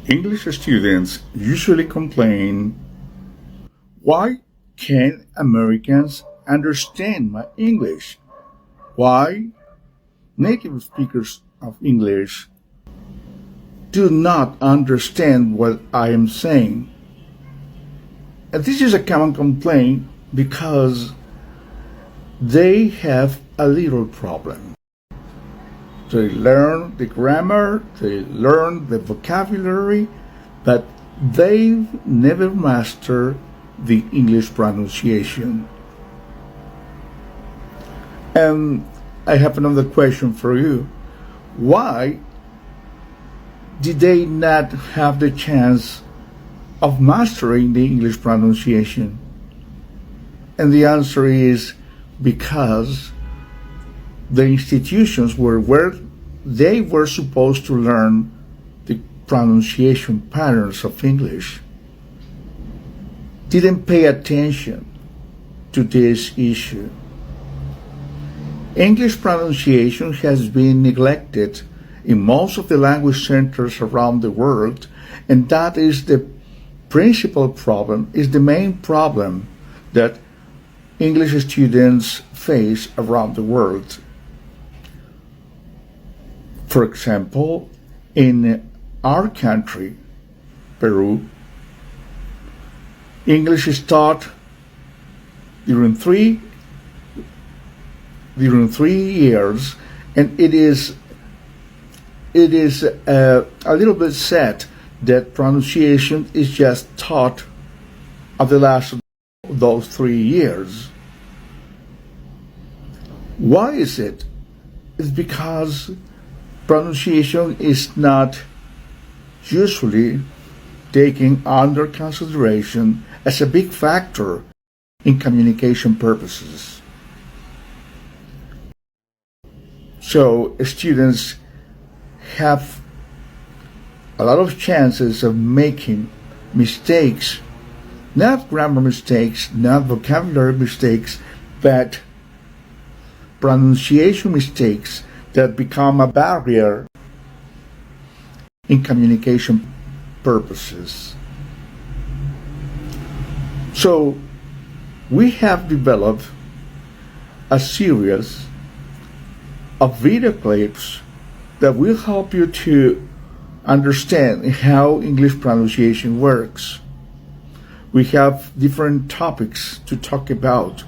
English students usually complain, why can't Americans understand my English? Why native speakers of English do not understand what I am saying? And this is a common complaint because they have a little problem. They learn the grammar, they learn the vocabulary, but they've never mastered the English pronunciation. And I have another question for you. Why did they not have the chance of mastering the English pronunciation? And the answer is because the institutions were where they were supposed to learn the pronunciation patterns of English didn't pay attention to this issue. English pronunciation has been neglected in most of the language centers around the world, and that is the principal problem, is the main problem that English students face around the world. For example, in our country, Peru, English is taught during three years, and it is a little bit sad that pronunciation is just taught at the last of those 3 years. Why is it? It's because pronunciation is not usually taken under consideration as a big factor in communication purposes. So students have a lot of chances of making mistakes, not grammar mistakes, not vocabulary mistakes, but pronunciation mistakes that become a barrier in communication purposes. So we have developed a series of video clips that will help you to understand how English pronunciation works. We have different topics to talk about,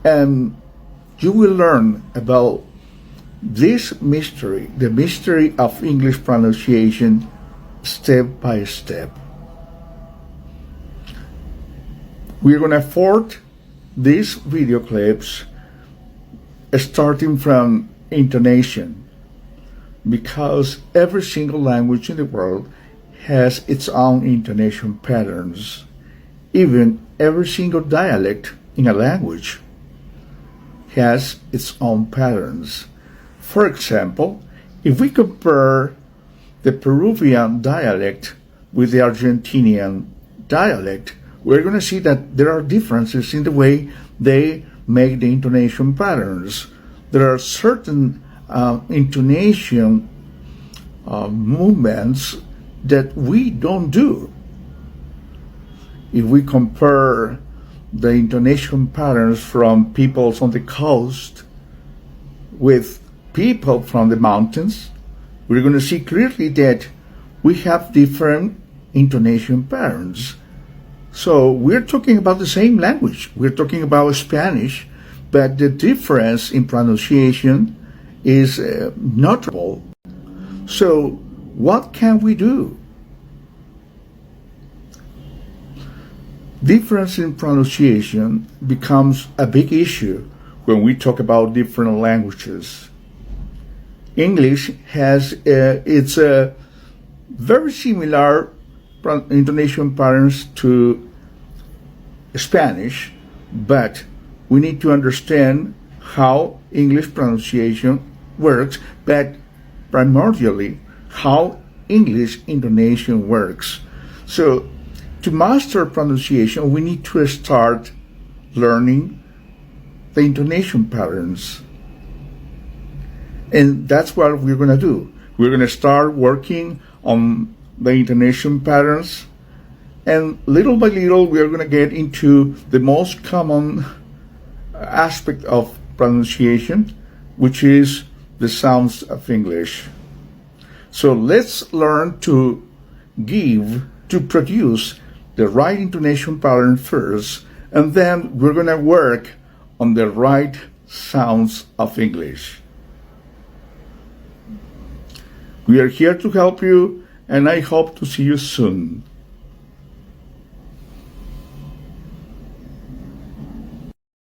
and you will learn about this mystery, the mystery of English pronunciation, step by step. We're going to afford these video clips starting from intonation, because every single language in the world has its own intonation patterns. Even every single dialect in a language has its own patterns. For example, if we compare the Peruvian dialect with the Argentinian dialect, we're going to see that there are differences in the way they make the intonation patterns. There are certain intonation movements that we don't do. If we compare the intonation patterns from people on the coast with people from the mountains, we're going to see clearly that we have different intonation patterns. So we're talking about the same language. We're talking about Spanish, but the difference in pronunciation is notable. So what can we do? Difference in pronunciation becomes a big issue when we talk about different languages. English has its very similar intonation patterns to Spanish, but we need to understand how English pronunciation works, but primordially how English intonation works. So to master pronunciation, we need to start learning the intonation patterns. And that's what we're going to do. We're going to start working on the intonation patterns, and little by little we are going to get into the most common aspect of pronunciation, which is the sounds of English. So let's learn to produce the right intonation pattern first, and then we're going to work on the right sounds of English. We are here to help you, and I hope to see you soon.